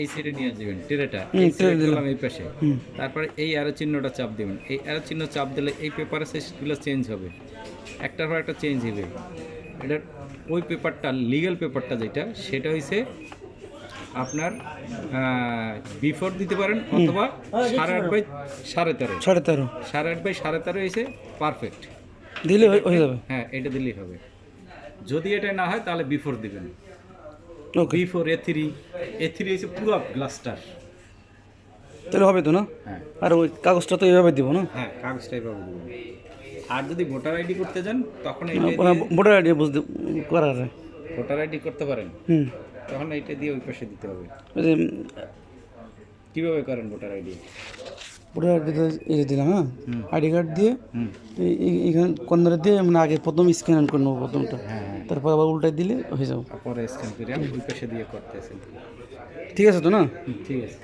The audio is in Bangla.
এই সাইডে নিয়ে যাবেন ট্রেটা, হুম, ট্রে দিলাম। এই পাশে। তারপরে এই অ্যারো চিহ্নটা চাপ দিবেন। এই অ্যারো চিহ্ন চাপ দিলে এই পেপারের সাইজগুলো চেঞ্জ হবে, একটার পর একটা চেঞ্জ হবে। এটার ওই পেপারটা, লিগ্যাল পেপারটা যেটা, সেটা হইছে আপনার বিফোর দিতে পারেন, অথবা 8.5/13.5। 13.5 8.5/13.5 হয়েছে পারফেক্ট, দিলে হয়ে যাবে। হ্যাঁ এটা দিলেই হবে। যদি এটা না হয় তাহলে বিফোর দিবেন। ওকে, A3 হয়েছে পুরো গ্লাসটার। তাহলে হবে তো না? হ্যাঁ আর ওই কাগজটা তো এইভাবে দিব না? হ্যাঁ, কাগজটা এভাবে দেবেন। আর যদি ভোটার আইডি করতে যান তখন ভোটার আইডি বুঝতে করা যায়। ভোটার আইডি করতে পারেন, হুম, তখন এইটা দিয়ে ওই পাশে দিতে হবে। ওই যে কীভাবে করেন ভোটার আইডি? ভোটার আইডি এই যে দিলাম, হ্যাঁ, আইডি কার্ড দিয়ে হুম, এইখানে কর্নারে দিয়ে মানে আগে প্রথম স্ক্যান করে নেবো প্রথমটা, হ্যাঁ, তারপর আবার উল্টাই দিলে হয়ে যাবে। পরে স্ক্যান করে ওই পাশে দিয়ে করতেছেন। ঠিক আছে তো না? ঠিক আছে।